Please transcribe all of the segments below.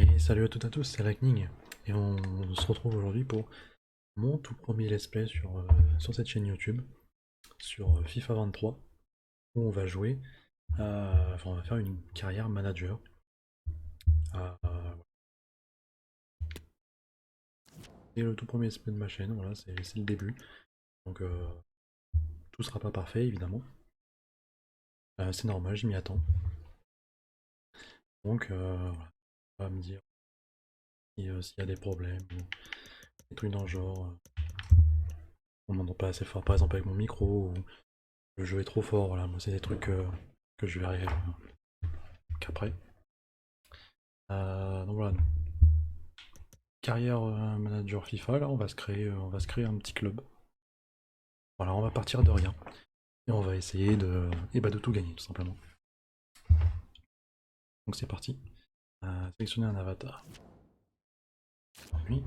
Et salut à toutes et à tous, c'est Lightning et on se retrouve aujourd'hui pour mon tout premier let's play sur cette chaîne YouTube, sur FIFA 23, où on va jouer, enfin on va faire une carrière manager. C'est le tout premier let's play de ma chaîne, voilà, c'est le début, donc tout sera pas parfait évidemment. C'est normal, je m'y attends. Donc voilà, on va me dire s'il y a des problèmes ou des trucs dans le genre, on m'entend pas assez fort par exemple avec mon micro, ou le jeu est trop fort, voilà, moi c'est des trucs que je verrai qu'après. Donc voilà, carrière manager FIFA, là on va se créer un petit club. Voilà, on va partir de rien et on va essayer de tout gagner tout simplement. Donc c'est parti. Sélectionner un avatar. Oui.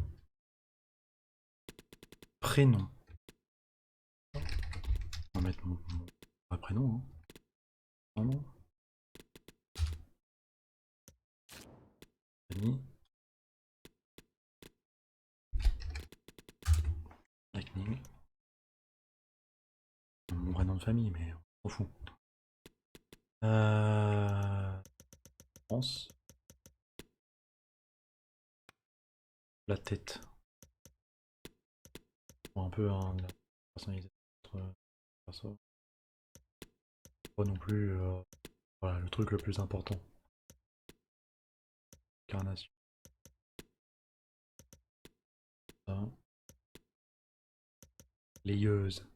Prénom. On va mettre mon prénom. Hein. Mon nom. Ami. Lightning. Mon vrai nom de famille, mais on s'en fout. France. La tête. Bon, un peu la personnalité de notre perso. Pas non plus voilà, le truc le plus important. Incarnation. Ça. Layeuse.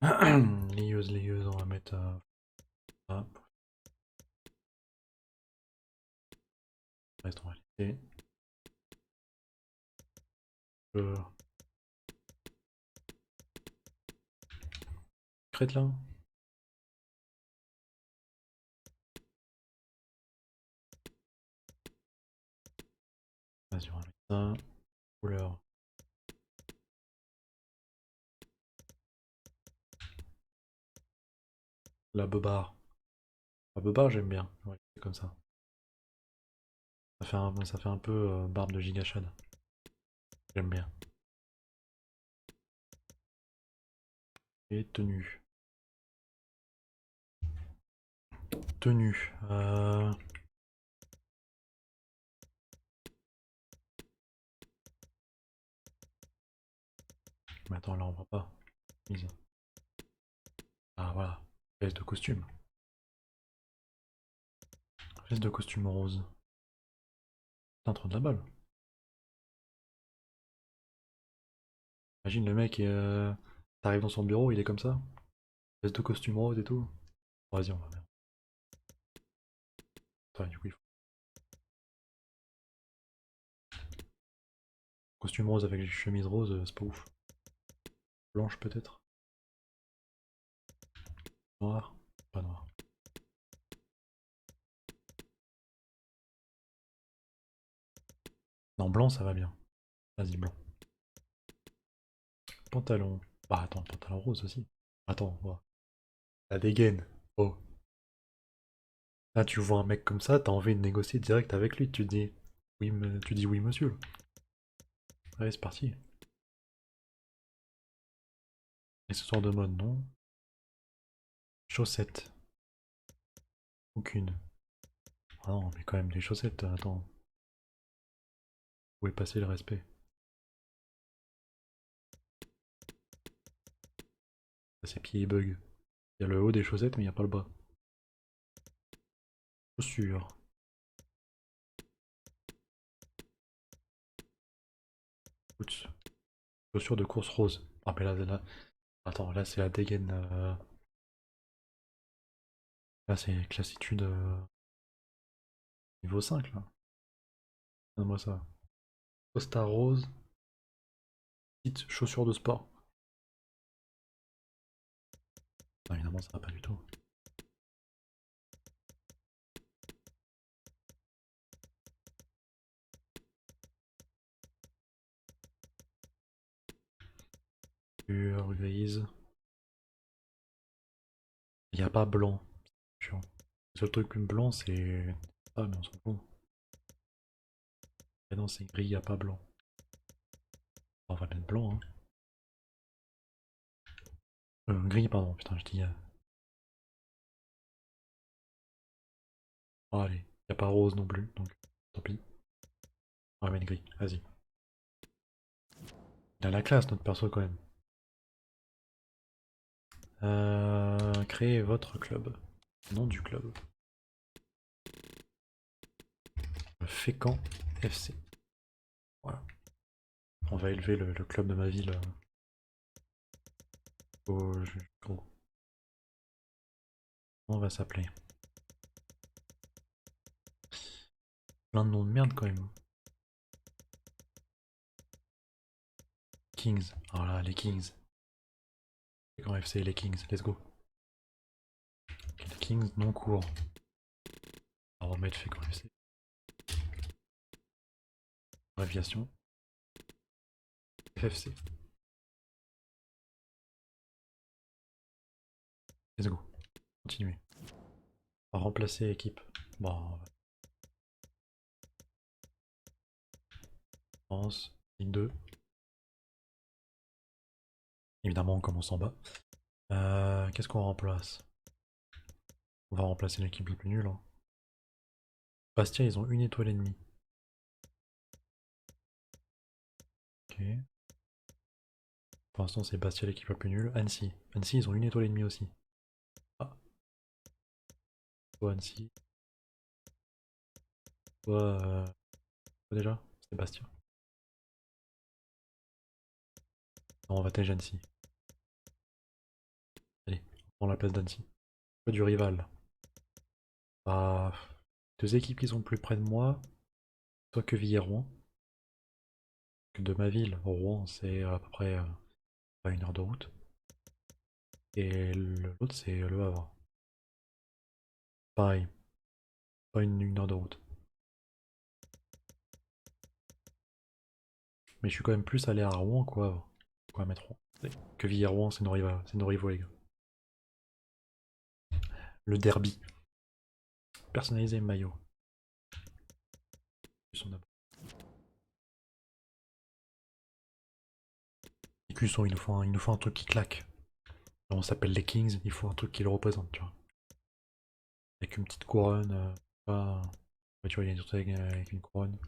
Layeuse, on va mettre ça. Reste, on va laisser. Euh, Crête là. Vas-y, on va mettre ça. Couleur. La beubare. La beubare, j'aime bien. Ouais, c'est comme ça. Ça fait un peu barbe de gigachad. J'aime bien. Et tenue. Tenue. Mais attends, là on voit pas. Mise. Ah voilà. Pièce de costume. Pièce de costume rose. Putain, trop de la balle. Imagine le mec, t'arrives dans son bureau, il est comme ça. Pièce de costume rose et tout. Vas-y, on va faire. Attends, du coup, il faut. Costume rose avec les chemises roses, c'est pas ouf. Blanche peut-être. Noir. Pas noir. Non, blanc, ça va bien. Vas-y, blanc. Pantalon. Bah attends, pantalon rose aussi. Attends, on va. La dégaine. Oh. Là, tu vois un mec comme ça, t'as envie de négocier direct avec lui. Tu dis oui, tu dis oui, monsieur. Allez, c'est parti. Accessoires de mode, non. Chaussettes. Aucune. Ah non, mais quand même, des chaussettes, attends. Où est passé le respect? Ça, c'est pieds et bug. Il y a le haut des chaussettes, mais il n'y a pas le bas. Chaussures. Boots. Chaussures de course rose. Ah, mais là. Attends, là, c'est la dégaine. Là, c'est classitude niveau 5 là. Donne-moi ça. Costa rose. Petite chaussures de sport. Non, évidemment, ça va pas du tout. Grise. Il n'y a pas blanc. Chiant. Le seul truc blanc, c'est... Ah, mais on s'en fout. Ah non, c'est gris, y a pas blanc. On va mettre blanc, hein. Gris, pardon, putain, je dis... Oh, allez, y a pas rose non plus, donc tant pis. On va mettre gris, vas-y. Il a la classe, notre perso, quand même. Créez votre club. Nom du club. Fécamp FC. Voilà. On va élever le club de ma ville au gros. Comment on va s'appeler? Plein de noms de merde quand même. Kings. Voilà, les Kings. Fécamp FC, les Kings, let's go. Les Kings non court. On va remettre Fécamp FC. Abréviation. FFC. Let's go. Continuer. On va remplacer équipe. Bon, France, Ligue 2. Évidemment, on commence en bas. Qu'est-ce qu'on remplace? On va remplacer l'équipe la plus nulle, hein. Bastia, ils ont une étoile et demie. Ok. Pour l'instant, c'est Bastia l'équipe la plus nulle. Annecy. Annecy, ils ont une étoile et demie aussi. Ah. Soit Annecy. Soit... quoi déjà? C'est Bastia. Non, on va tège Annecy. Allez, on prend la place d'Annecy. Pas du rival. Bah... Deux équipes qui sont plus près de moi. Soit Quevilly-Rouen. De ma ville, Rouen, c'est à peu près à 1 heure de route. Et l'autre, c'est Le Havre. Pareil, pas une heure de route. Mais je suis quand même plus allé à Rouen quoi. Quoi mettre Rouen. Quevilly et Rouen, c'est nos rivaux, les gars. Le derby. Personnaliser maillot. Les Cusson, il nous faut un truc qui claque. Alors, on s'appelle les Kings, il faut un truc qui le représente, tu vois. Avec une petite couronne, pas... Ouais, tu vois, il y a une truc avec une couronne.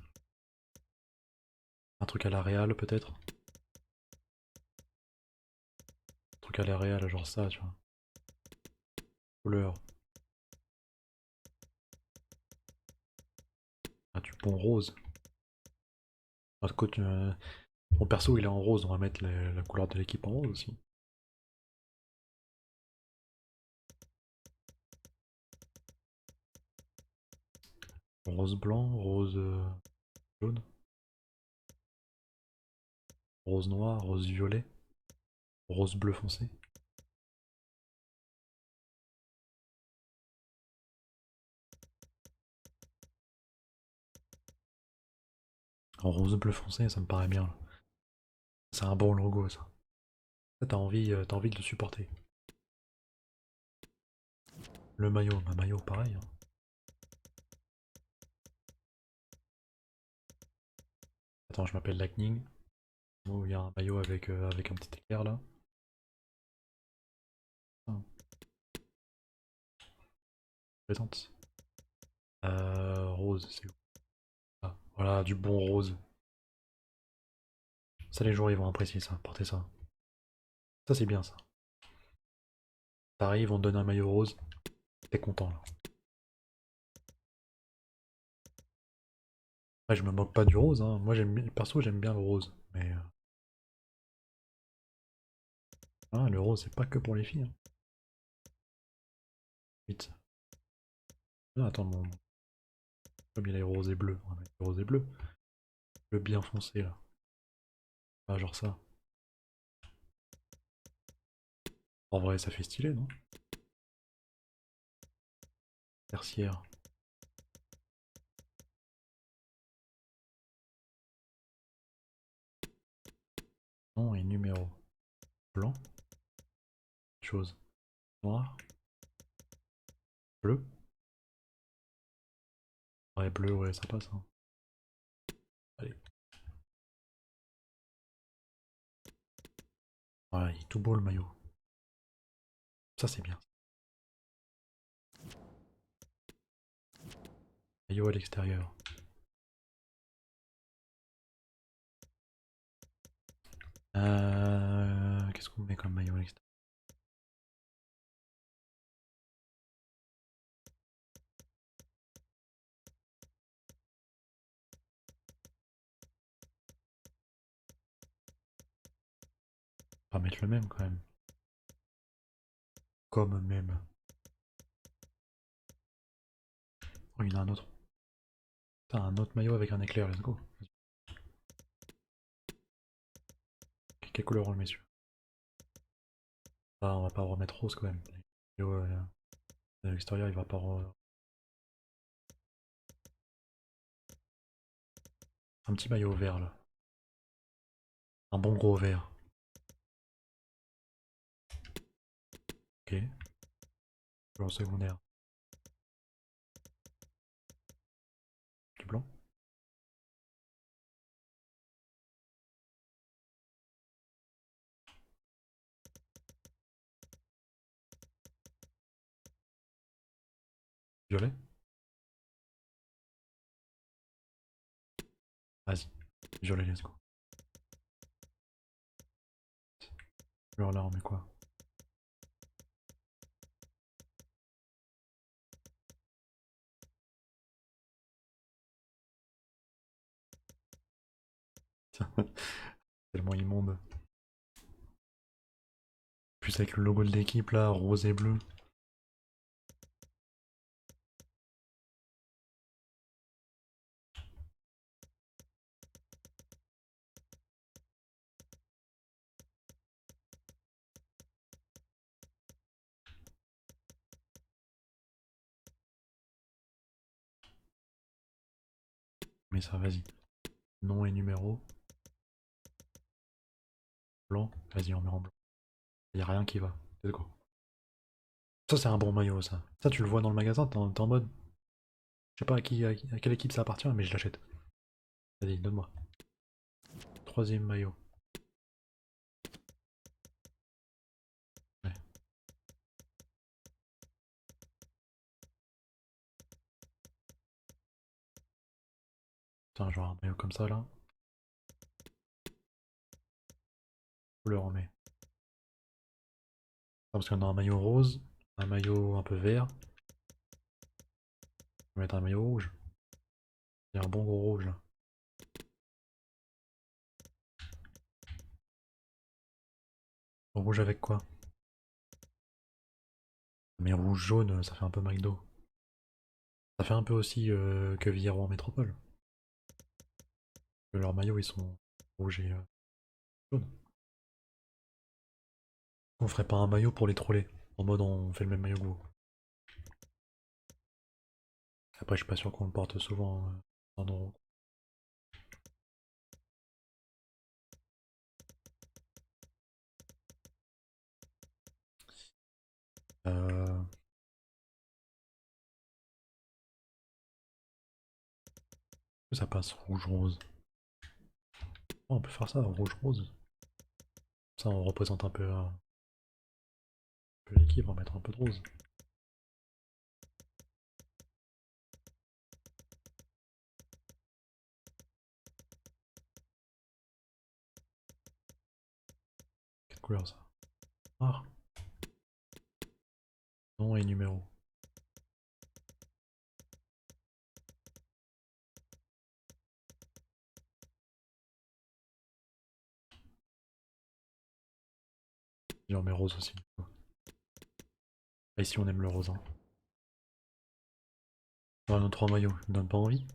Un truc à la Real, peut-être. Un truc à la Real, genre ça, tu vois. Couleur. Ah, du bon rose. Ah, mon perso, il est en rose, on va mettre la couleur de l'équipe en rose aussi. Rose blanc, rose jaune, rose noir, rose violet, rose bleu foncé. En rose bleu foncé, ça me paraît bien, là. C'est un bon logo, ça. T'as envie de le supporter. Le maillot, ma maillot, pareil, hein. Attends, je m'appelle Lightning. Oh, il y a un maillot avec un petit éclair là. Ah, présente. Rose, c'est où? Ah, voilà, du bon rose. Ça, les joueurs, ils vont apprécier ça, porter ça. Ça, c'est bien, ça. T'arrives, on te donne un maillot rose, t'es content, là. Ouais, je me moque pas du rose, hein. Moi, perso, j'aime bien le rose. Mais ah, le rose, c'est pas que pour les filles, hein. Vite. Ah, attends, comme il est rose et bleu. On va mettre rose et bleu. Le bien foncé, là. Ah, genre ça. En vrai, ça fait stylé, non? Tertiaire. Nom et numéro. Blanc. Chose. Noir. Bleu. Ouais, bleu, ouais, ça passe. Hein. Allez. Ouais, il est tout beau le maillot. Ça, c'est bien. Maillot à l'extérieur. Qu'est-ce qu'on met comme maillot à l'extérieur? On va mettre le même quand même. Comme même. Oh, il y en a un autre. Putain, un autre maillot avec un éclair, let's go. Quelle couleur on le met celui-là? Ah, on va pas remettre rose quand même. Le maillot à l'extérieur, il va pas. Un petit maillot vert là. Un bon gros vert. Ok. En secondaire. Du blanc. Violet. Vas-y. Violet, let's go. Alors là, on met quoi? Tellement immonde. Plus avec le logo de l'équipe là, rose et bleu. Mais ça, vas-y. Nom et numéro. Blanc. Vas-y, on met en blanc. Y a rien qui va. Let's go. Ça, c'est un bon maillot, ça. Ça, tu le vois dans le magasin, t'es en mode. Je sais pas à quelle équipe ça appartient, mais je l'achète. Vas-y, donne-moi. Troisième maillot. Ouais. Putain, genre un maillot comme ça là. Couleur on met. Ah, parce qu'on a un maillot rose, un maillot un peu vert. On va mettre un maillot rouge. Il y a un bon gros rouge là. Rouge avec quoi? Mais rouge jaune, ça fait un peu McDo. Ça fait un peu aussi que Villero en métropole. Leurs maillots ils sont rouges et jaunes. On ferait pas un maillot pour les troller. En mode on fait le même maillot que vous. Après je suis pas sûr qu'on le porte souvent en euros. Euh, Ça passe rouge-rose. Oh, on peut faire ça, rouge-rose. Ça on représente un peu l'équipe, on va mettre un peu de rose. Quelle couleur ça? Noir. Nom et numéro. Et on met rose aussi. Ah, ici on aime le rose. Hein. On a nos trois maillots, ils me donnent pas envie.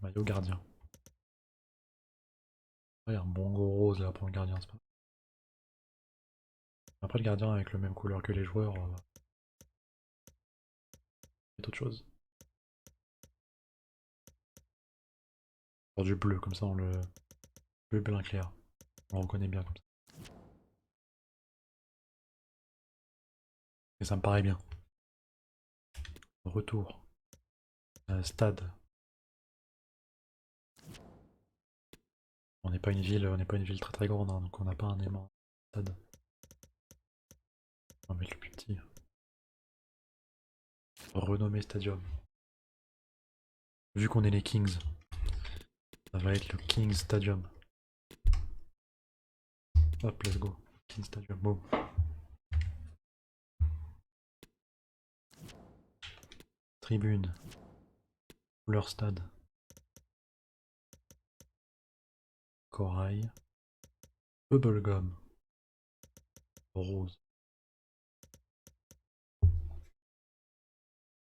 Maillot gardien. Ouais, un bon gros rose là pour le gardien, c'est pas. Après le gardien avec le même couleur que les joueurs, c'est autre chose. Genre du bleu, comme ça on le. Bleu blanc clair. On le reconnaît bien comme ça. Et ça me paraît bien. Retour. Stade. On n'est pas une ville, très très grande, hein, donc on n'a pas un énorme stade. On va mettre le plus petit. Renommé Stadium. Vu qu'on est les Kings, ça va être le Kings Stadium. Hop, let's go. Kings Stadium, boom. Tribune. Couleur stade. Corail. Bubblegum. Rose.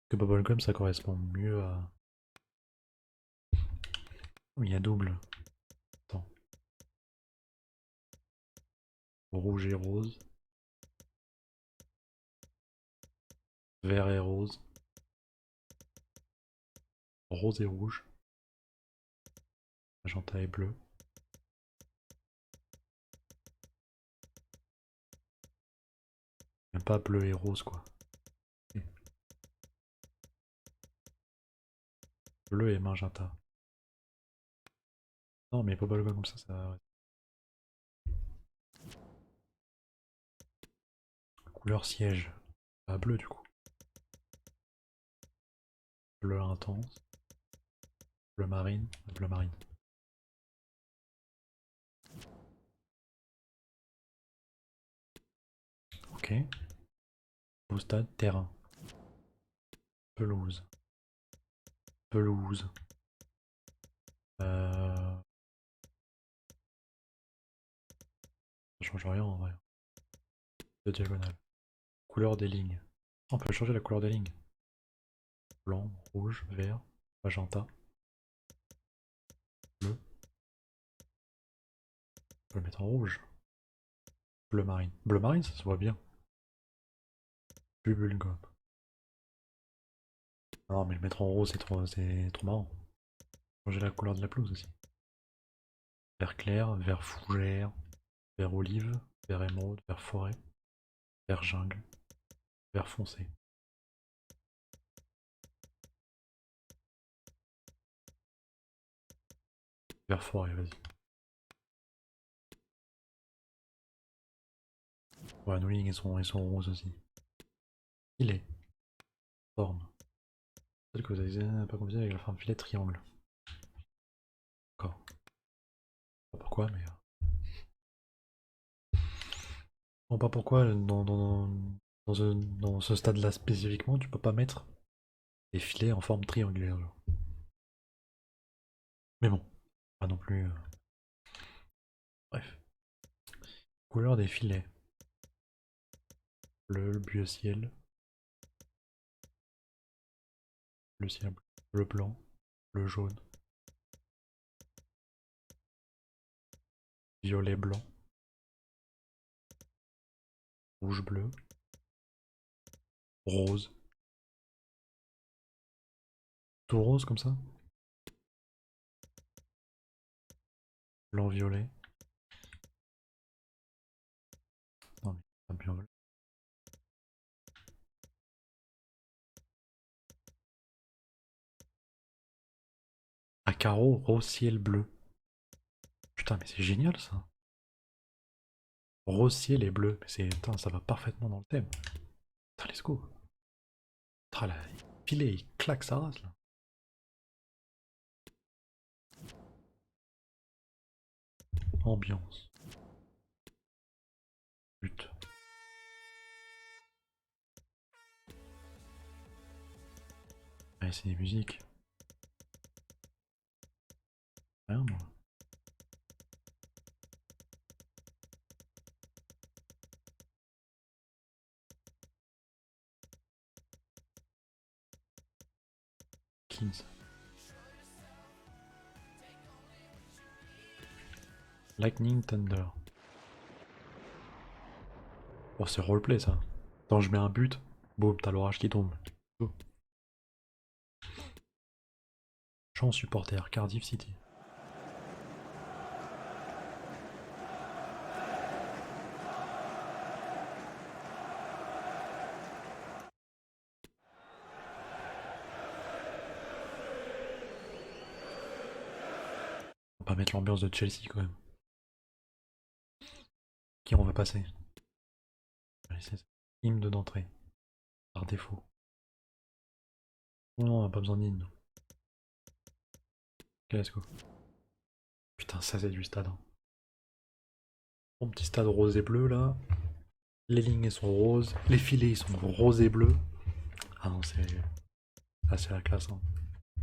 Que Bubblegum ça correspond mieux à... Il y a double. Attends. Rouge et rose. Vert et rose. Rose et rouge. Magenta et bleu. Même pas bleu et rose quoi. Bleu et magenta. Non mais Bubblegum comme ça... Couleur siège. Ah, bleu du coup. Bleu intense. Bleu marine. Bleu marine. Ok. Au stade, terrain. Pelouse. Pelouse. Ça change rien en vrai. De diagonale. Couleur des lignes. On peut changer la couleur des lignes. Blanc, rouge, vert, magenta, bleu. On peut le mettre en rouge. Bleu marine. Bleu marine, ça se voit bien. Bubblegum. Non, mais le mettre en rose, c'est trop marrant. Changer la couleur de la pelouse aussi. Vert clair, vert fougère, vert olive, vert émeraude, vert forêt, vert jungle, vert foncé. Vert forêt, vas-y. Ouais, nos lignes, elles sont roses aussi. Il est. Forme. Peut-être que vous avez pas combiné avec la forme filet triangle. D'accord. Pas pourquoi, mais... Bon, pas pourquoi, dans ce stade-là spécifiquement, tu peux pas mettre des filets en forme triangulaire, genre. Mais bon, pas non plus... Bref. Couleur des filets. Le bleu ciel. Le ciel bleu. Le blanc. Le jaune. Violet blanc. Rouge bleu. Rose. Tout rose comme ça. Blanc violet. Non mais pas bien violet. À carreau rose ciel bleu. Putain mais c'est génial ça. Rose ciel et bleu. Mais c'est. Putain, ça va parfaitement dans le thème. Putain, let's go. Putain, là, filet, il claque sa race là. Ambiance. But. Ouais, c'est des musiques. Rien moi. Kings. Lightning Thunder. Oh, c'est roleplay ça. Attends, je mets un but. Boum, t'as l'orage qui tombe. Oh. Chant supporter, Cardiff City. On va pas mettre l'ambiance de Chelsea quand même. Qui on va passer? Allez, c'est ça. Hymne d'entrée. Par défaut. Non, on a pas besoin d'hymne. Ok, let's go. Putain, ça c'est du stade. Hein. Mon petit stade rose et bleu là. Les lignes elles sont roses. Les filets ils sont roses et bleus. Ah non, c'est. Ah, c'est la classe. Hein. Je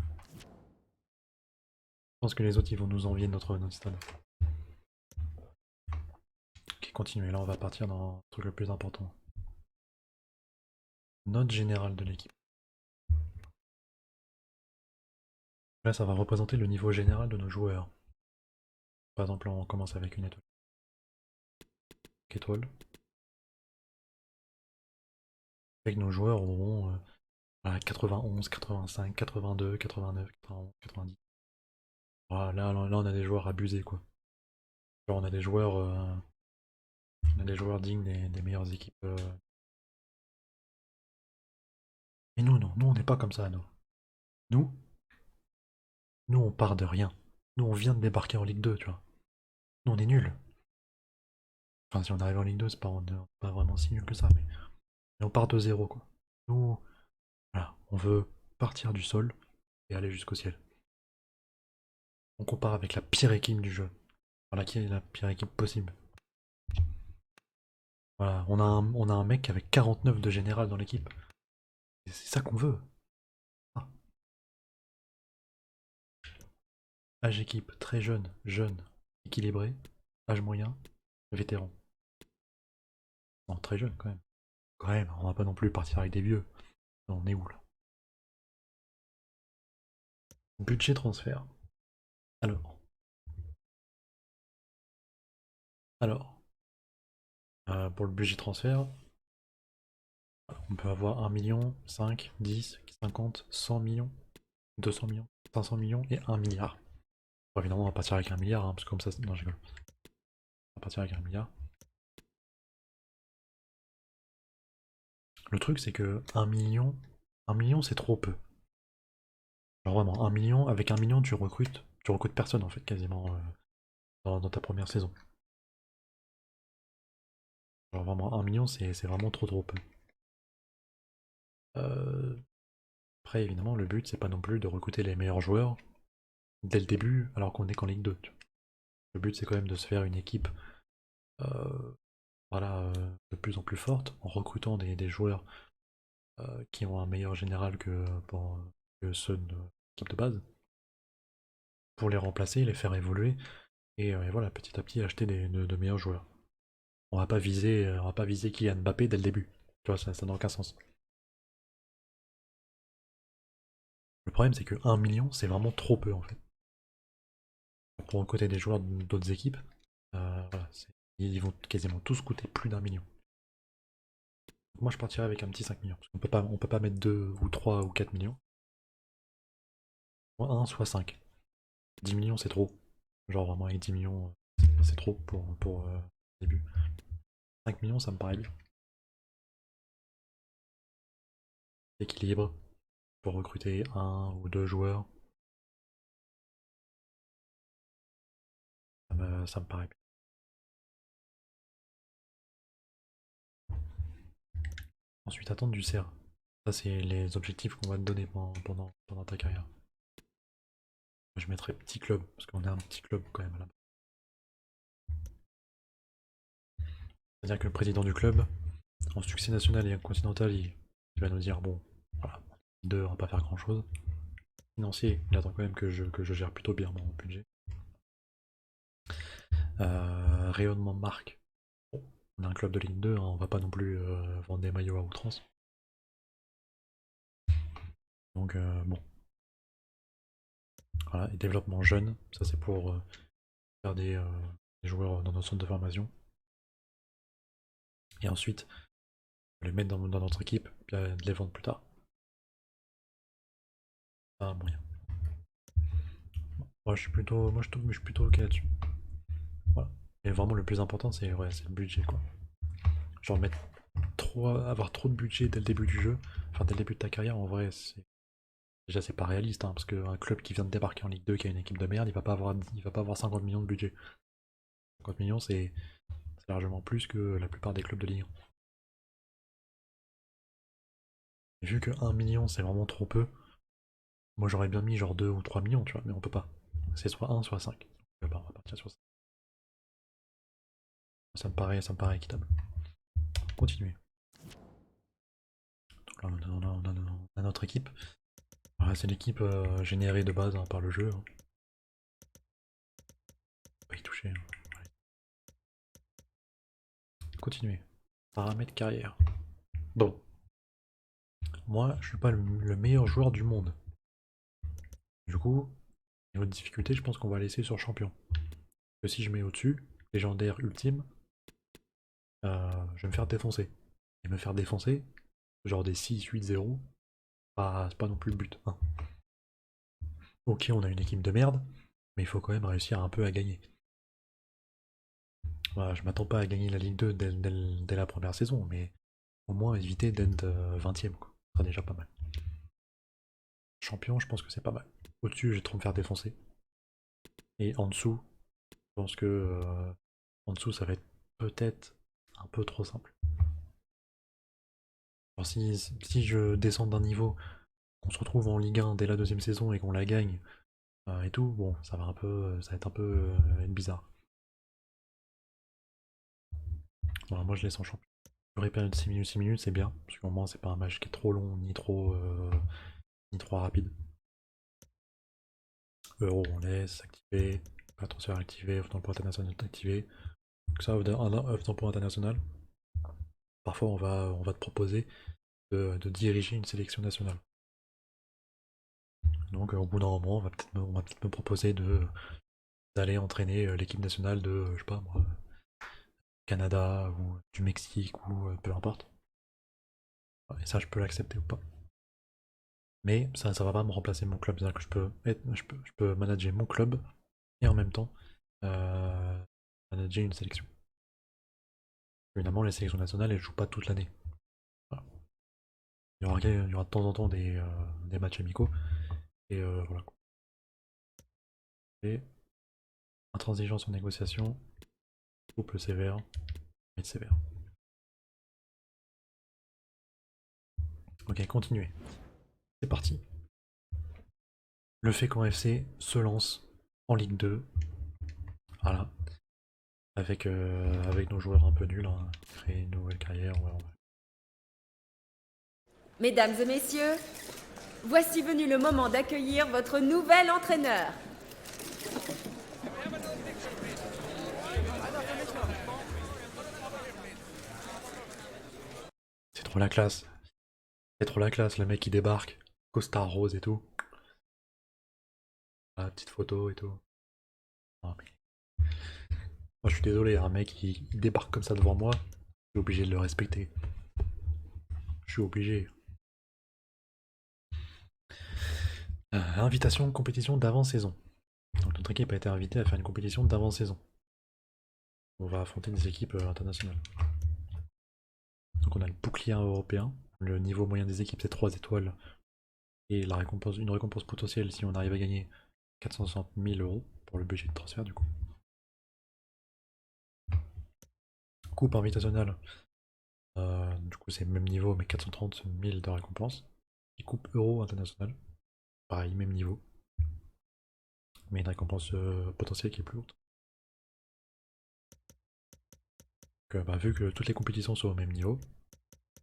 pense que les autres ils vont nous envier notre stade. Ok, continuez. Là, on va partir dans le truc le plus important. Note générale de l'équipe. Là, ça va représenter le niveau général de nos joueurs. Par exemple, on commence avec une étoile. Étoile. Avec nos joueurs auront 91, 85, 82, 89, 91, 90. Voilà, là, on a des joueurs abusés quoi. Genre, on a des joueurs dignes des meilleures équipes. Mais nous, non, nous on n'est pas comme ça, nous. Nous, nous on part de rien. Nous on vient de débarquer en Ligue 2, tu vois. Nous on est nuls. Enfin, si on arrive en Ligue 2, c'est pas, on est pas vraiment si nul que ça, mais on part de zéro quoi. Nous, voilà, on veut partir du sol et aller jusqu'au ciel. On compare avec la pire équipe du jeu. Voilà, qui est la pire équipe possible. Voilà, on a un mec avec 49 de général dans l'équipe. C'est ça qu'on veut. Ah. Âge équipe, très jeune, jeune, équilibré. Âge moyen, vétéran. Non, très jeune quand même. Quand même, on va pas non plus partir avec des vieux. Non, on est où là? Budget transfert. Alors, alors, pour le budget transfert, on peut avoir 1 million, 5, 10, 50, 100 millions, 200 millions, 500 millions et 1 milliard. Bon, évidemment, on va partir avec 1 milliard, hein, parce que comme ça, non, je rigole. On va partir avec 1 milliard. Le truc, c'est que 1 million, c'est trop peu. Genre vraiment, 1 million, avec 1 million, tu recrutes personne en fait, quasiment, dans ta première saison. Genre vraiment, 1 million, c'est vraiment trop peu. Euh, Après, évidemment, le but, c'est pas non plus de recruter les meilleurs joueurs dès le début, alors qu'on est qu'en Ligue 2. Tu vois. Le but, c'est quand même de se faire une équipe euh, voilà, de plus en plus forte, en recrutant des joueurs qui ont un meilleur général que ceux de l'équipe de base, pour les remplacer, les faire évoluer, et voilà, petit à petit, acheter de meilleurs joueurs. On va pas viser Kylian Mbappé dès le début. Tu vois, ça n'a aucun sens. Le problème, c'est que 1 million, c'est vraiment trop peu en fait. Pour recruter des joueurs d'autres équipes, voilà, ils vont quasiment tous coûter plus d'1 million. Donc moi, je partirais avec un petit 5 millions. Parce qu'on on peut pas mettre 2 ou 3 ou 4 millions. Soit 1, soit 5. 10 millions, c'est trop. Genre vraiment, avec 10 millions, c'est trop pour début. 5 millions, ça me paraît bien. Équilibre pour recruter un ou deux joueurs. Ça me paraît bien. Ensuite, attendre du CR. Ça, c'est les objectifs qu'on va te donner pendant ta carrière. Moi, je mettrais petit club, parce qu'on est un petit club quand même là. C'est-à-dire que le président du club, en succès national et continental, il va nous dire bon, voilà, deux, on va pas faire grand-chose. Financier, il attend quand même que je gère plutôt bien mon budget. Rayonnement de marque. Bon, on a un club de Ligue 2, hein, on va pas non plus vendre des maillots à outrance. Donc bon, voilà, et développement jeune, ça c'est pour faire des joueurs dans notre centre de formation. Et ensuite, les mettre dans notre équipe, puis de les vendre plus tard. Ah, moyen. Moi, je suis plutôt ok là-dessus. Voilà. Et vraiment, le plus important, c'est ouais, le budget, quoi. Genre, avoir trop de budget dès le début du jeu, enfin, dès le début de ta carrière, en vrai, c'est Déjà c'est pas réaliste, hein, parce qu'un club qui vient de débarquer en Ligue 2, qui a une équipe de merde, il va pas avoir 50 millions de budget. 50 millions c'est largement plus que la plupart des clubs de Ligue 1. Et vu que 1 million c'est vraiment trop peu, moi j'aurais bien mis genre 2 ou 3 millions, tu vois, mais on peut pas. C'est soit 1, soit 5. Bah, on va partir sur ça. Ça me paraît équitable. Continuez. Donc là on a notre équipe. Voilà, c'est l'équipe générée de base, hein, par le jeu, hein. Pas y toucher, hein. Ouais. Continuez. Paramètres carrière. Bon, moi je suis pas le meilleur joueur du monde. Du coup, niveau de difficulté, je pense qu'on va laisser sur champion. Que si je mets au-dessus, légendaire ultime, je vais me faire défoncer. Et me faire défoncer, genre des 6-8-0, c'est pas non plus le but, hein. Ok, on a une équipe de merde, mais il faut quand même réussir un peu à gagner. Voilà, je m'attends pas à gagner la Ligue 2 dès la première saison, mais au moins éviter d'être 20ème, quoi. Ce sera déjà pas mal. Champion, je pense que c'est pas mal. Au-dessus, je vais trop me faire défoncer. Et en dessous, je pense que en dessous, ça va être peut-être un peu trop simple. Alors si je descends d'un niveau, qu'on se retrouve en Ligue 1 dès la deuxième saison et qu'on la gagne et tout, bon, ça va être un peu être bizarre. Voilà, moi je laisse en champion. Durée période 6 minutes, c'est bien, parce qu'au moins c'est pas un match qui est trop long ni trop rapide. Euro, on laisse activer, pas transfert activé, off d'emploi international activé. Donc ça, off d'emploi international. Parfois on va te proposer de diriger une sélection nationale. Donc au bout d'un moment, on va peut-être me proposer d'aller entraîner l'équipe nationale de, je sais pas moi, Canada ou du Mexique ou peu importe. Et ça, je peux l'accepter ou pas. Mais ça va pas me remplacer mon club. C'est-à-dire que je peux manager mon club et en même temps euh, manager une sélection. Évidemment, les sélections nationales, elles jouent pas toute l'année. Voilà. Il y aura de temps en temps des matchs amicaux. Et voilà. Et intransigeance en négociation, couple sévère, mais sévère. Ok, continuez. C'est parti. Le Fécamp FC se lance en Ligue 2. Voilà. Avec nos joueurs un peu nuls, hein. Créer une nouvelle carrière. Ouais, ouais. Mesdames et messieurs, voici venu le moment d'accueillir votre nouvel entraîneur. C'est trop la classe. C'est trop la classe, le mec qui débarque. Costard rose et tout. La petite photo et tout. Non, mais... Moi je suis désolé, un mec il débarque comme ça devant moi. Je suis obligé de le respecter. Je suis obligé. Invitation compétition d'avant-saison. Donc notre équipe a été invitée à faire une compétition d'avant-saison. On va affronter des équipes internationales. Donc on a le bouclier européen. Le niveau moyen des équipes c'est 3 étoiles. Et une récompense potentielle si on arrive à gagner 460 000 euros pour le budget de transfert du coup. Coupe invitationnelle. Du coup c'est le même niveau mais 430 000 de récompense. Et coupe euro internationale. Pareil, même niveau. Mais une récompense potentielle qui est plus haute. Donc, bah, vu que toutes les compétitions sont au même niveau,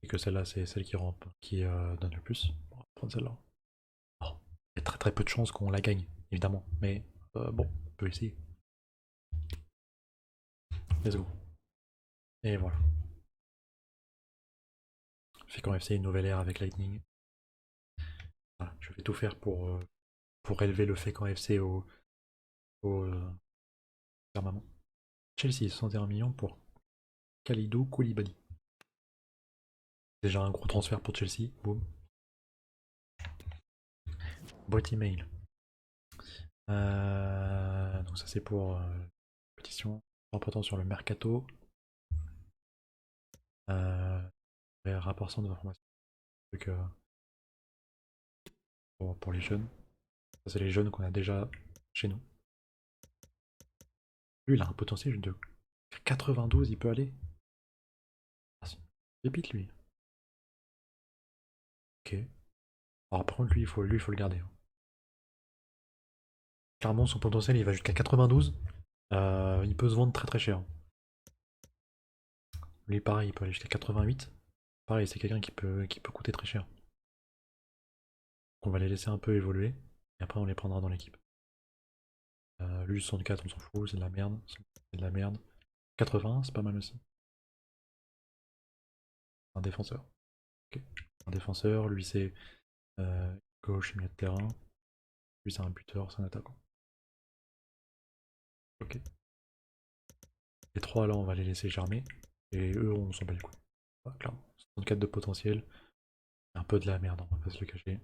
et que celle-là c'est celle qui donne le plus, on va prendre celle-là. Oh, il y a très très peu de chances qu'on la gagne, évidemment. Mais bon, on peut essayer. Let's go. Et voilà. Fécamp FC, une nouvelle ère avec Lightning. Voilà, je vais tout faire pour élever le Fécamp FC au firmament. Chelsea, 61 millions pour Kalidou Koulibaly. Déjà un gros transfert pour Chelsea. Boum. Boîte email. Donc ça c'est pour pétition. Important sur le mercato. Rapport centre d'information. Donc, pour les jeunes. Ça, c'est les jeunes qu'on a déjà chez nous. Lui, il a un potentiel de 92, il peut aller. Ah, si. Pépite, lui. Ok. Alors, par contre, lui, il faut le garder, hein. Clairement, son potentiel, il va jusqu'à 92. Il peut se vendre très très cher. Lui, pareil, il peut aller jusqu'à 88. Pareil, c'est quelqu'un qui peut coûter très cher. On va les laisser un peu évoluer. Et après, on les prendra dans l'équipe. Lui, 64, on s'en fout, c'est de la merde. C'est de la merde. 80, c'est pas mal aussi. Un défenseur. Ok. Un défenseur, lui, c'est gauche, milieu de terrain. Lui, c'est un buteur, c'est un attaquant. Ok. Les trois, là, on va les laisser germer. Et eux, on s'en bat les couilles. Voilà, clairement. 64 de potentiel. Un peu de la merde, on va pas se le cacher.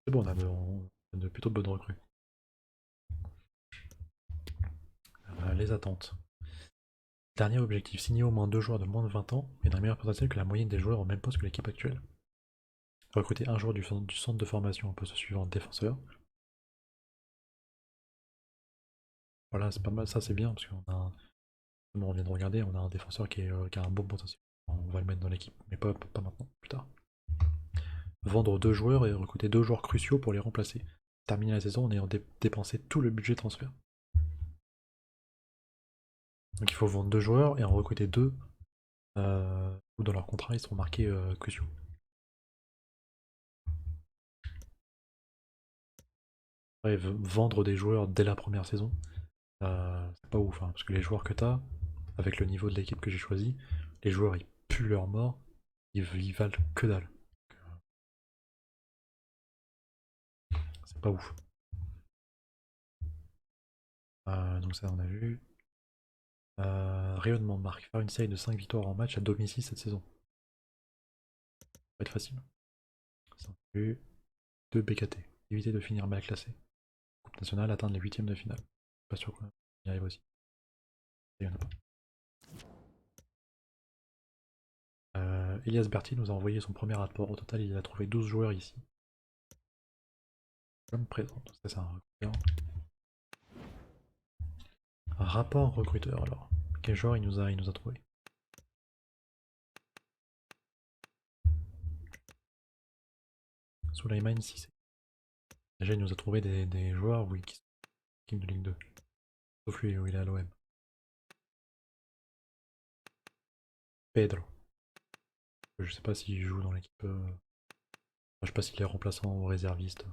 C'est bon, on a de plutôt de bonnes recrues. Les attentes. Dernier objectif, signer au moins 2 joueurs de moins de 20 ans et d'un meilleur potentiel que la moyenne des joueurs au même poste que l'équipe actuelle. Recruter un joueur du centre de formation au poste suivant, défenseur. Voilà, c'est pas mal, ça c'est bien, parce qu'on a un... Comme on vient de regarder, on a un défenseur qui a un bon potentiel. On va le mettre dans l'équipe, mais pas maintenant, plus tard. Vendre 2 joueurs et recruter 2 joueurs cruciaux pour les remplacer. Terminer la saison en ayant dépensé tout le budget transfert. Donc il faut vendre 2 joueurs et en recruter 2 où dans leur contrat ils seront marqués cruciaux. Ouais, vendre des joueurs dès la première saison, c'est pas ouf, hein, parce que les joueurs que t'as, avec le niveau de l'équipe que j'ai choisi, les joueurs ils puent leur mort, ils valent que dalle. C'est pas ouf. Donc ça on a vu. Rayonnement de marque, faire une série de 5 victoires en match à domicile cette saison. Ça va être facile. Ça on a vu. 2 BKT, éviter de finir mal classé. Coupe nationale, atteindre les huitièmes de finale. Pas sûr qu'on y arrive aussi. Il y en a pas. Elias Berti nous a envoyé son premier rapport. Au total, il a trouvé 12 joueurs ici. Comme présent. C'est ça, un recruteur. Un rapport recruteur alors. Quel joueur il nous a trouvé? Souleyman Cissé. Déjà, il nous a trouvé des joueurs, oui, qui sont équipe de Ligue 2. Sauf lui où il est à l'OM. Pedro. Je sais pas s'il joue dans l'équipe. Je sais pas s'il est remplaçant ou réserviste.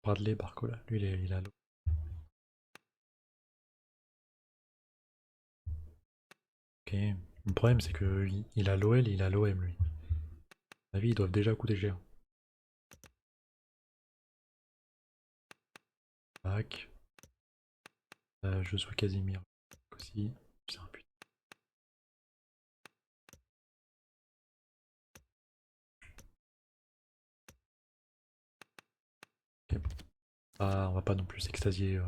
Bradley Barcola. Lui, il est à l'OM. Ok. Le problème, c'est que il a l'OL et il a l'OM, lui. À mon avis, ils doivent déjà coûter cher. Tac. Je suis Casimir aussi. C'est un but. Ok. On va pas non plus s'extasier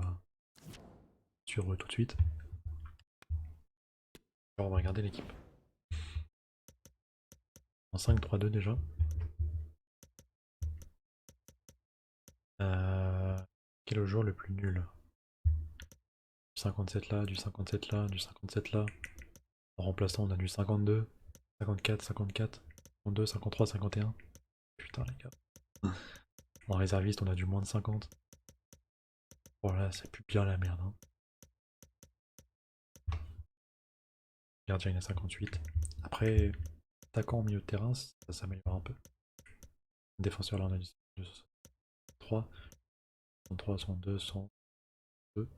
sur eux tout de suite. Alors, on va regarder l'équipe. En 5-3-2 déjà. Quel est le joueur le plus nul? Du 57 là, du 57 là, du 57 là. En remplaçant, on a du 52, 54, 54, 52, 53, 51. Putain, les gars. En réserviste, on a du moins de 50. Voilà, c'est plus bien la merde, hein. Gardien, il a 58. Après, attaquant au milieu de terrain, ça s'améliore un peu. Défenseur, là, on a du 3, 103, 102, 102.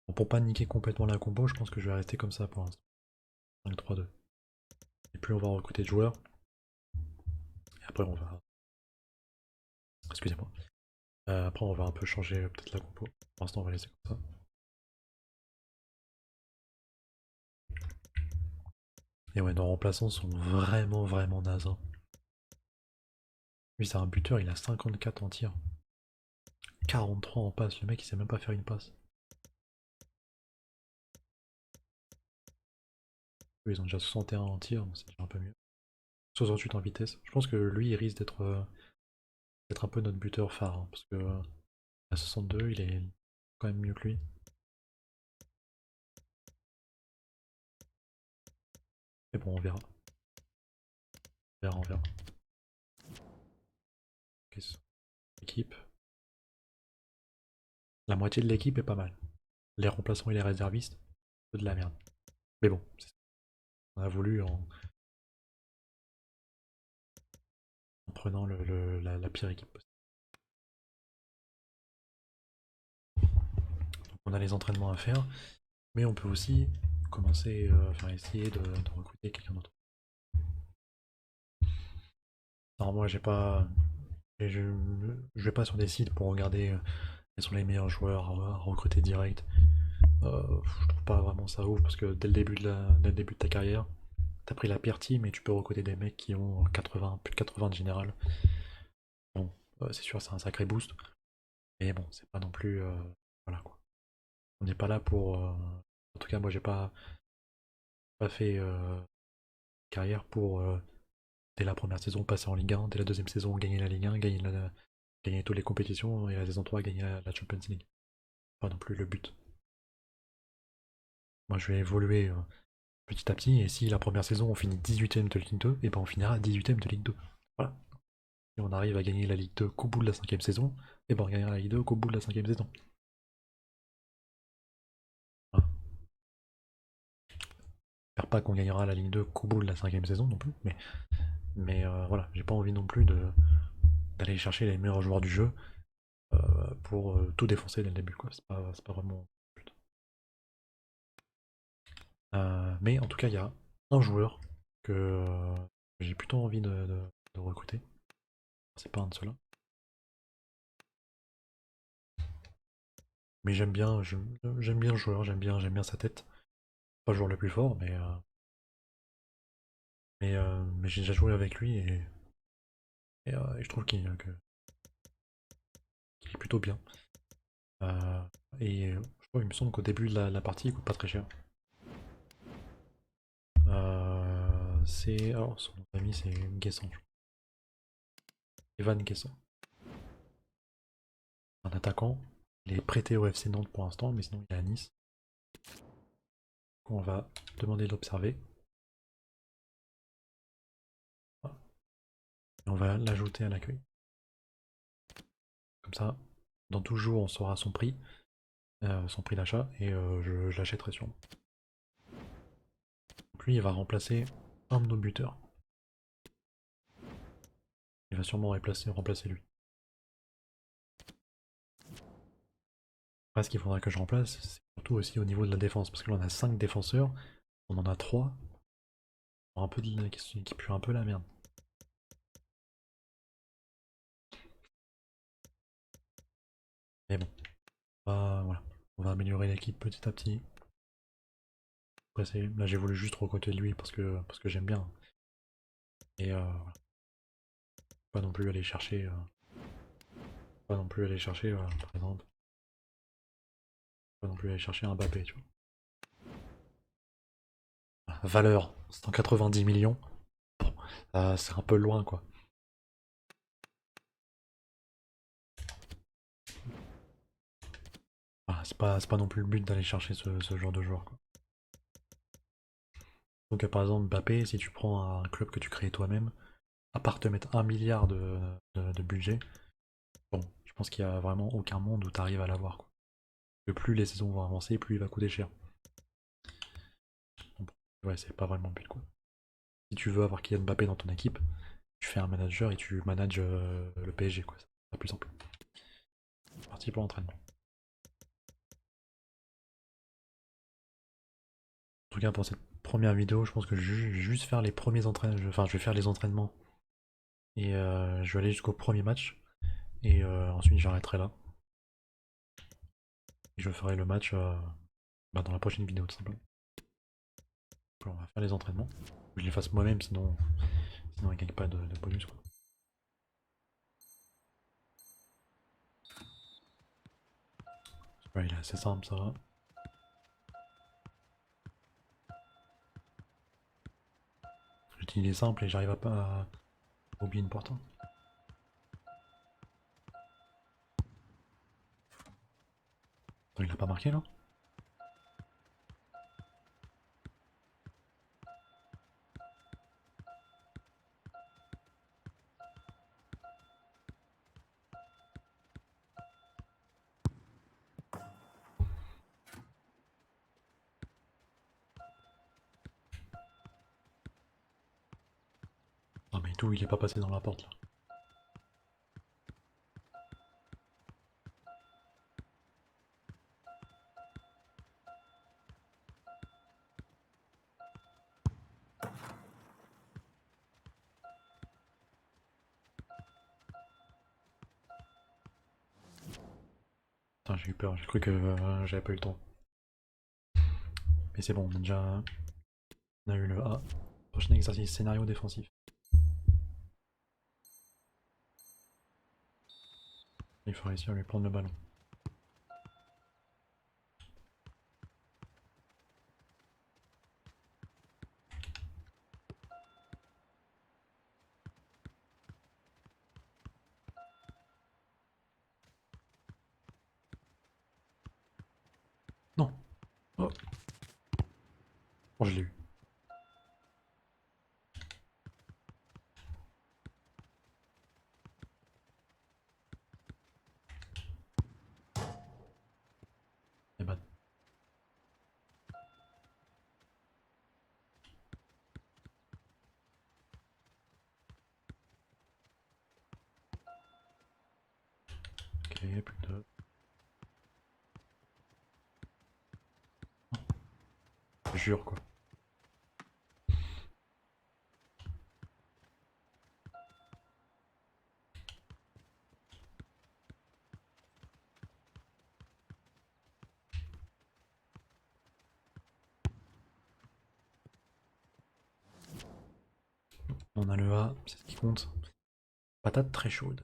Bon, pour pas niquer complètement la combo, je pense que je vais rester comme ça pour l'instant. 5-3-2. Et plus on va recruter de joueurs, et après on va... Excusez-moi. Après on va un peu changer peut-être la compo. Pour l'instant on va laisser comme ça. Et ouais, nos remplaçants sont vraiment nazes, hein. Lui c'est un buteur, il a 54 en tir. 43 en passe, le mec il sait même pas faire une passe. Eux, ils ont déjà 61 en tir, donc c'est déjà un peu mieux. 68 en vitesse. Je pense que lui, il risque d'être un peu notre buteur phare, hein, parce que à 62, il est quand même mieux que lui. Mais bon, on verra. On verra, on verra. Ok, équipe. La moitié de l'équipe est pas mal. Les remplaçants et les réservistes, c'est de la merde. Mais bon, on a voulu en prenant la pire équipe possible. Donc on a les entraînements à faire, mais on peut aussi commencer, enfin essayer de recruter quelqu'un d'autre. Alors moi j'ai pas, je vais pas sur des sites pour regarder quels sont les meilleurs joueurs à recruter direct. Je trouve pas vraiment ça ouf parce que dès le début de ta carrière, t'as pris la pire team et tu peux recruter des mecs qui ont 80, plus de 80 de général. Bon, c'est sûr c'est un sacré boost, mais bon c'est pas non plus, voilà quoi. On n'est pas là pour, en tout cas moi j'ai pas fait carrière pour dès la première saison passer en Ligue 1, dès la deuxième saison gagner la Ligue 1, gagner toutes les compétitions et la saison 3 gagner la Champions League. Pas non plus le but. Moi je vais évoluer petit à petit et si la première saison on finit 18ème de Ligue 2, et ben on finira 18ème de Ligue 2. Voilà. Et on arrive à gagner la Ligue 2 qu'au bout de la 5ème saison, et ben on gagnera la Ligue 2 qu'au bout de la 5ème saison. Voilà. J'espère pas qu'on gagnera la Ligue 2 qu'au bout de la 5ème saison non plus, mais voilà, j'ai pas envie non plus d'aller chercher les meilleurs joueurs du jeu pour tout défoncer dès le début, quoi. C'est pas vraiment le but. Mais en tout cas, il y a un joueur que j'ai plutôt envie de recruter. C'est pas un de ceux-là. Mais j'aime bien le joueur, j'aime bien sa tête. Pas le joueur le plus fort, mais j'ai déjà joué avec lui et je trouve qu'il est plutôt bien. Euh, et je crois, il me semble qu'au début de la partie, il coûte pas très cher. Alors, son nom de famille, c'est Guessant, je crois. Evan Guessant. Un attaquant. Il est prêté au FC Nantes pour l'instant, mais sinon il est à Nice. On va demander d'observer. Et on va l'ajouter à l'accueil. Comme ça, dans 12 jours, on saura son prix d'achat, et je l'achèterai sûrement. Donc lui, il va remplacer un de nos buteurs. Il va sûrement remplacer lui. Après, ce qu'il faudra que je remplace, c'est surtout aussi au niveau de la défense, parce que là, on a 5 défenseurs, on en a 3. Un peu qui pue un peu la merde. Mais bon, voilà. On va améliorer l'équipe petit à petit. Après, là, j'ai voulu juste recruter lui parce que j'aime bien. Et voilà. Pas non plus aller chercher, voilà, par exemple. Pas non plus aller chercher un Mbappé, tu vois. Valeur, 190 millions. Bon, c'est un peu loin, quoi. C'est pas non plus le but d'aller chercher ce genre de joueur, quoi. Donc, par exemple, Mbappé, si tu prends un club que tu crées toi-même, à part te mettre 1 milliard de budget, bon, je pense qu'il y a vraiment aucun monde où tu arrives à l'avoir, quoi. Que plus les saisons vont avancer, plus il va coûter cher. Donc, ouais, c'est pas vraiment le but, quoi. Si tu veux avoir Kylian Mbappé dans ton équipe, tu fais un manager et tu manages le PSG, quoi. C'est plus simple. C'est parti pour l'entraînement. En tout cas, pour cette première vidéo, je pense que je vais juste faire les premiers entraînements. Enfin, je vais faire les entraînements et je vais aller jusqu'au premier match. Et ensuite, j'arrêterai là. Et je ferai le match dans la prochaine vidéo, tout simplement. On va faire les entraînements. Je les fasse moi-même, sinon il ne gagne pas de bonus, quoi. Ouais, il est assez simple, ça va. il est simple et j'arrive à pas à oublier une porte. Attends, il l'a pas marqué là? Non mais tout, il est pas passé dans la porte là. Putain, j'ai eu peur, j'ai cru que j'avais pas eu le temps. Mais c'est bon, on a eu le A. Prochain exercice, scénario défensif. Il faut réussir à lui prendre le ballon. Non. Oh, oh je l'ai eu. Eh ben, ok, plus de... Je jure quoi. On a le A, c'est ce qui compte. Patate très chaude.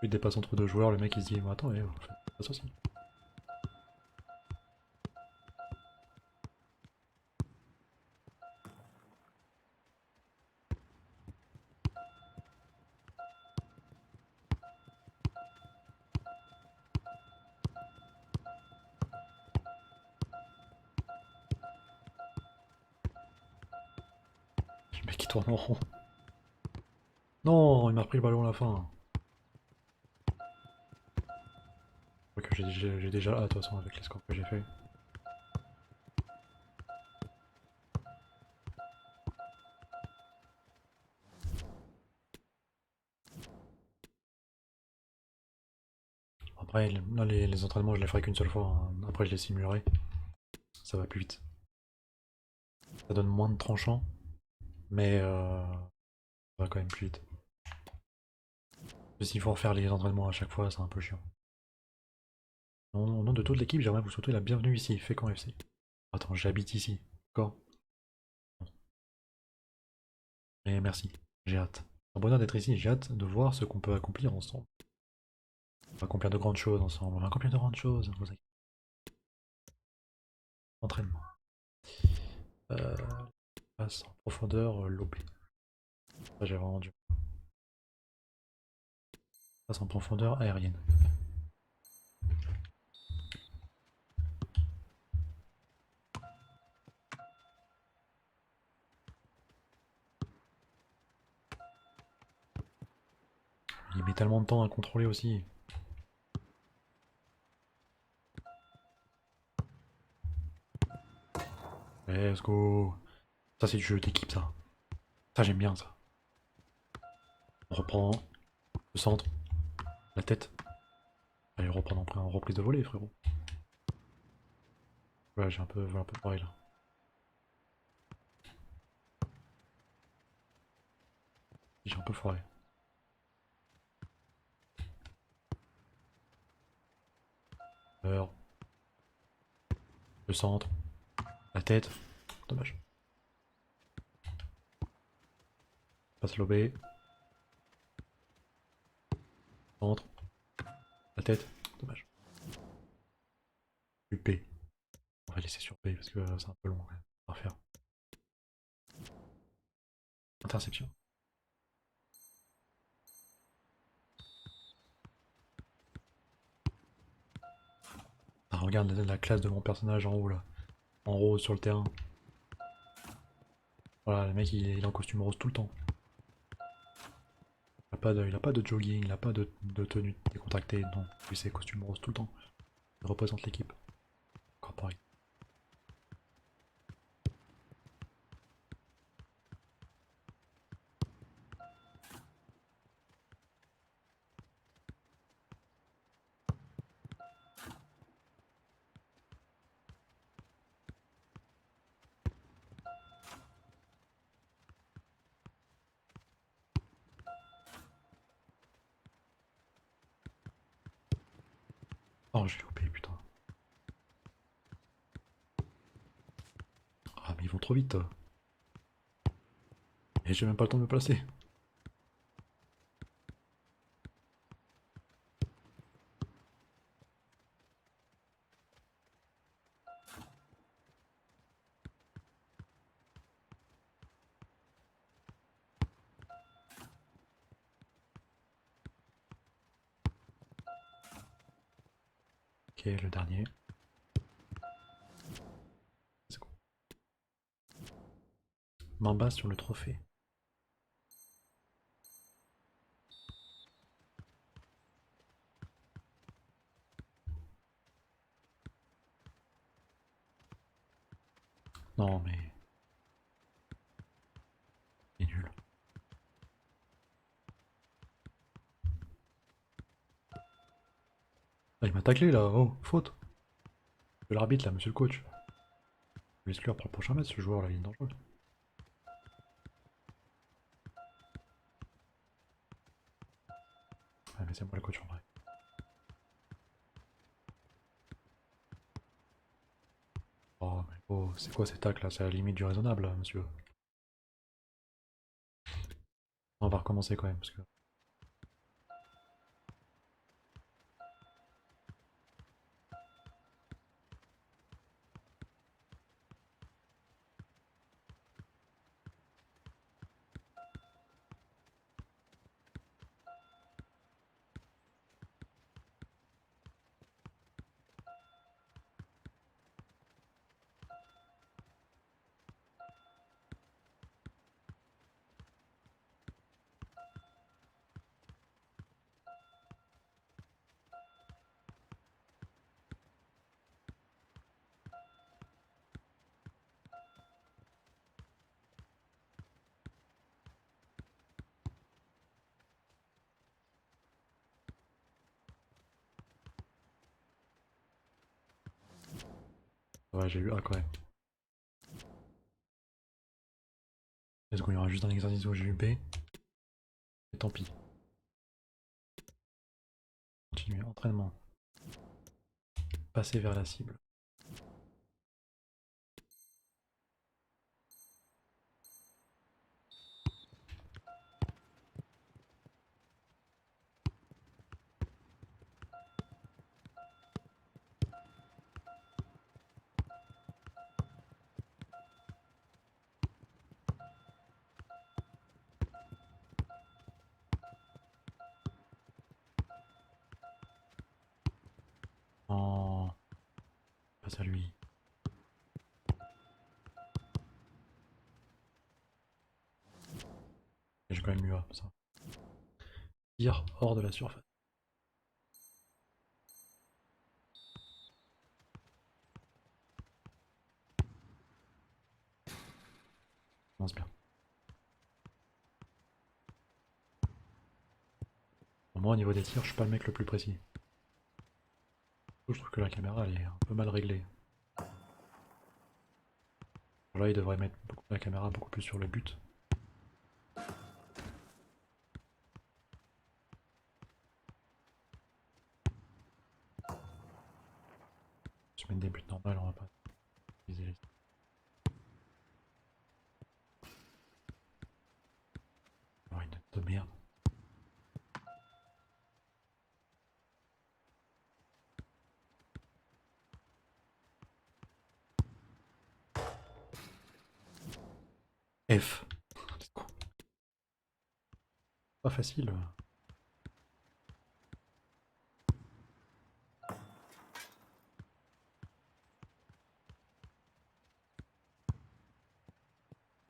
Il dépasse entre deux joueurs, le mec il se dit mais attends, pas ça aussi. Le mec qui tourne en rond. Non, il m'a repris le ballon à la fin. Ok, j'ai déjà A de toute façon avec les scores que j'ai fait. Après, là, les entraînements, je les ferai qu'une seule fois, hein. Après, je les simulerai. Ça va plus vite. Ça donne moins de tranchants, mais ça va quand même plus vite. S'il faut refaire les entraînements à chaque fois, c'est un peu chiant. Au nom de toute l'équipe, j'aimerais vous souhaiter la bienvenue ici, Fécamp FC. Attends, j'habite ici, d'accord? Et merci, j'ai hâte. Un bonheur d'être ici, j'ai hâte de voir ce qu'on peut accomplir ensemble. On va accomplir de grandes choses ensemble, on va accomplir de grandes choses, vous inquiétez. Entraînement. Euh, Passe en profondeur, lobé. Ça, j'ai vraiment dû. Passe en profondeur aérienne. Il met tellement de temps à contrôler aussi. Let's go. Ça, c'est du jeu d'équipe, ça. Ça, j'aime bien, ça. On reprend le centre, la tête. Allez, reprendre en reprise de volée, frérot. Ouais, j'ai un peu pareil, là. J'ai un peu foiré. Alors, le centre, la tête. Dommage. Passe l'OB. Centre. La tête. Dommage. UP. On va laisser sur P parce que c'est un peu long quand même à faire. Interception. Ah, regarde la classe de mon personnage en haut là. En rose sur le terrain. Voilà, le mec il est en costume rose tout le temps. Il a pas de jogging, il a pas de tenue décontractée, non. Lui c'est costume rose tout le temps. Il représente l'équipe. Encore pareil. Oh, je l'ai loupé, putain. Ah, mais ils vont trop vite. Et j'ai même pas le temps de me placer. Ok, le dernier. C'est bon. Main basse sur le trophée. Non, mais. Il est nul. Ah, il m'a taclé là, oh, faute. L'arbitre là, monsieur le coach. Je vais l'exclure pour le prochain match, ce joueur là, il est dangereux. Ouais, mais c'est moi le coach en vrai. Oh, mais oh, c'est quoi ces tacles là? C'est à la limite du raisonnable là, monsieur. On va recommencer quand même, parce que. Ouais, j'ai eu A quand même. Est-ce qu'il y aura juste un exercice où j'ai eu B? Et tant pis. Continuer, entraînement. Passer vers la cible. Oh, passe à lui. Et j'ai quand même eu A, ça. Tir hors de la surface. Commence bien. Moi, au niveau des tirs, je suis pas le mec le plus précis. Je trouve que la caméra, elle est un peu mal réglée. Là, il devrait mettre la caméra beaucoup plus sur le but. Se mettre des buts normaux, on va pas utiliser les... De merde. F. Pas facile.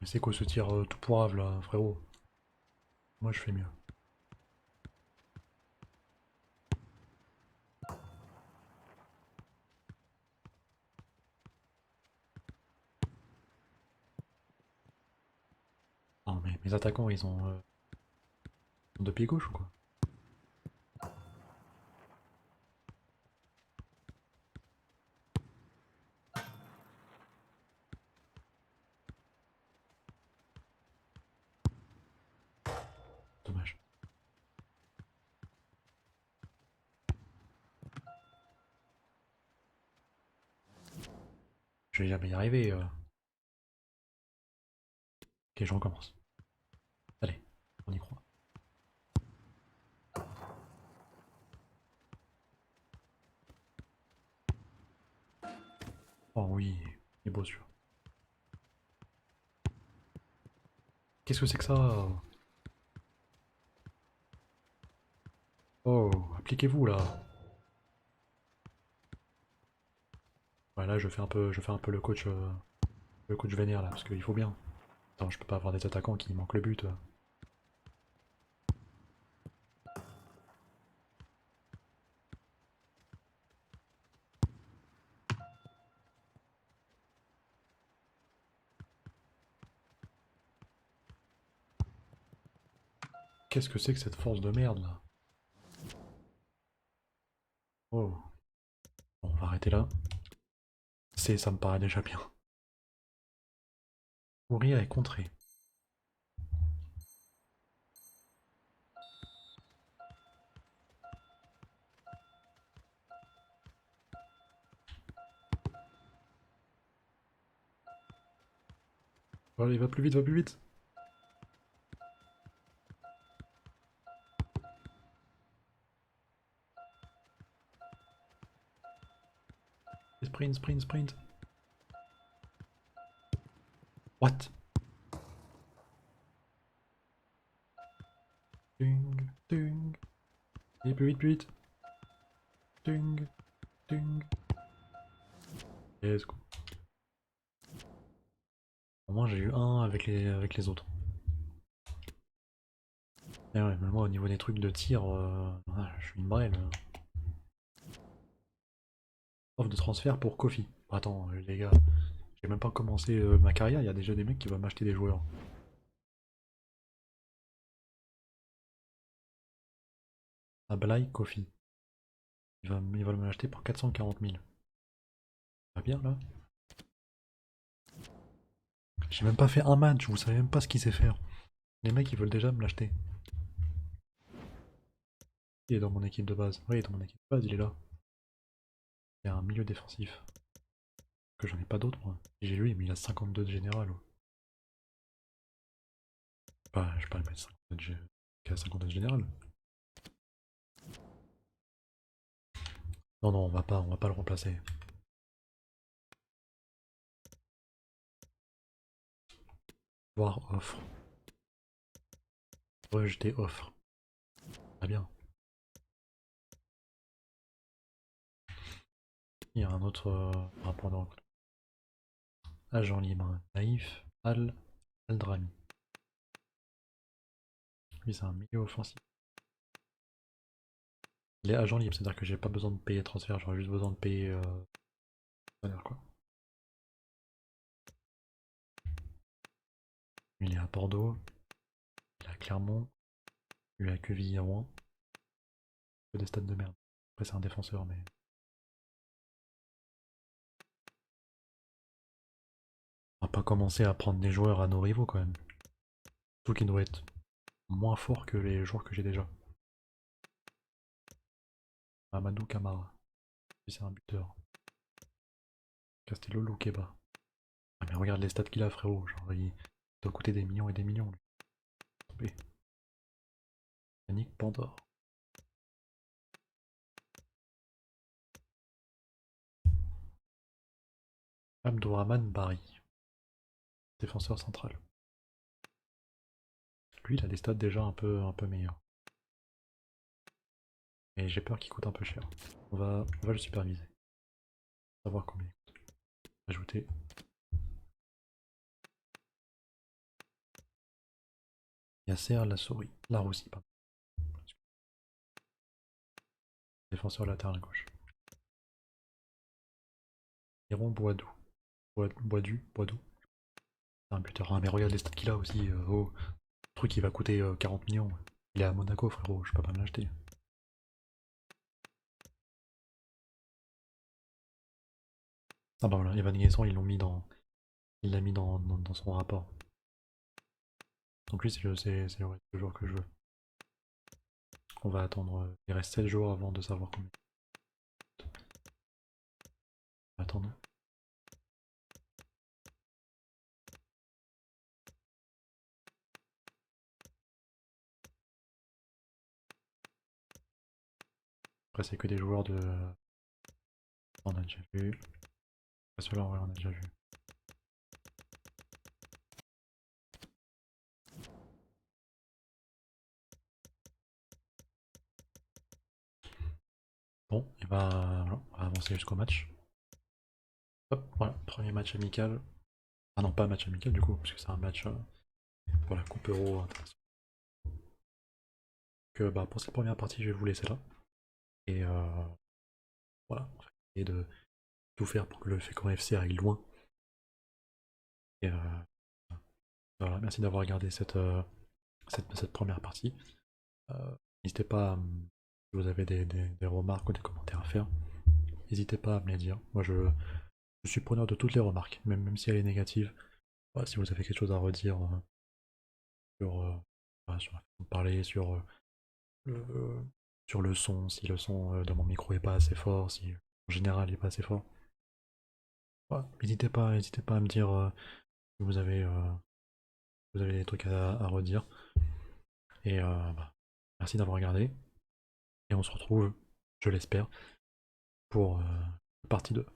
Mais c'est quoi ce tir tout pourrave là, frérot? Moi je fais mieux. Non mais mes attaquants ils ont deux pieds gauche ou quoi? Dommage. Je vais jamais y arriver. Ok, je recommence. Allez, on y croit. Oh oui, il est beau celui-là. Qu'est-ce que c'est que ça? Oh, appliquez-vous là. Ouais, là je fais un peu le coach vénère là, parce qu'il faut bien. Attends, je peux pas avoir des attaquants qui manquent le but. Qu'est-ce que c'est que cette force de merde là? Oh, bon, on va arrêter là. Ça me paraît déjà bien. Courir et contrer. Allez, va plus vite, va plus vite. Sprint, sprint, sprint. What? Dung, dung. Allez, plus vite, plus vite. Dung, dung. Let's go. Au moins j'ai eu un avec les autres. Et ouais, mais moi au niveau des trucs de tir, je suis une brêle. Offre de transfert pour Kofi. Attends, les gars, j'ai même pas commencé ma carrière, il y a déjà des mecs qui veulent m'acheter des joueurs. Ablai Kofi. Ils veulent me l'acheter pour 440 000. Pas bien là? J'ai même pas fait un match, vous savez même pas ce qu'il sait faire. Les mecs ils veulent déjà me l'acheter. Il est dans mon équipe de base. Oui, il est dans mon équipe de base, il est là. Il y a un milieu défensif. Que j'en ai pas d'autres moi. J'ai lui, mais il a 52 de général. Bah, je vais pas le mettre 52 qui a 52 de général. Non, non, on va pas le remplacer. Voir offre. Rejeter offre. Très bien. Il y a un autre rapport de recrutement. Agent libre. Naïf. Aldrami. Lui, c'est un milieu offensif. Il est agent libre, c'est-à-dire que j'ai pas besoin de payer transfert, j'aurais juste besoin de payer quoi. Il est à Bordeaux, il est à Clermont, il est à Quevilly à Rouen. Que des stades de merde. Après c'est un défenseur mais. On va pas commencer à prendre des joueurs à nos rivaux quand même. Surtout qui doit être moins fort que les joueurs que j'ai déjà. Amadou Camara. Lui c'est un buteur. Castello Luqueba. Ah mais regarde les stats qu'il a frérot, genre il doit coûter des millions et des millions. Lui. Yannick Pandore. Abdourahmane Bari, défenseur central. Lui, il a des stats déjà un peu meilleurs. Et j'ai peur qu'il coûte un peu cher. On va le superviser. Savoir combien il coûte. Ajouter. Yasser Laroussi, pardon. Défenseur latéral gauche. Héron Boidou. Boidou. C'est un buteur. Ah, mais regarde les stats qu'il a aussi. Oh, le truc il va coûter 40 millions. Il est à Monaco, frérot. Je peux pas me l'acheter. Ah bah voilà, Evan Guesson, il l'a mis dans son rapport. Donc lui, c'est le joueur que je veux. On va attendre. Il reste 7 jours avant de savoir combien. Attendons. Après, c'est que des joueurs de. On a déjà vu. Ceux-là, ouais, on a déjà vu. Bon, et bah voilà, on va avancer jusqu'au match. Hop, voilà, premier match amical. Ah non, pas un match amical du coup, parce que c'est un match pour la Coupe Euro intéressant. Donc bah, pour cette première partie, je vais vous laisser là. Et voilà, on va essayer de tout faire pour que le Fécamp FC aille loin. Et voilà, merci d'avoir regardé cette première partie. N'hésitez pas, si vous avez des remarques ou des commentaires à faire, n'hésitez pas à me les dire. Moi, je suis preneur de toutes les remarques, même si elle est négative. Voilà, si vous avez quelque chose à redire sur, voilà, sur la façon de parler, le, sur le son, si le son de mon micro est pas assez fort, si en général il est pas assez fort. Voilà, n'hésitez pas à me dire si vous avez des trucs à redire. Et bah, merci d'avoir regardé. Et on se retrouve, je l'espère, pour la partie 2.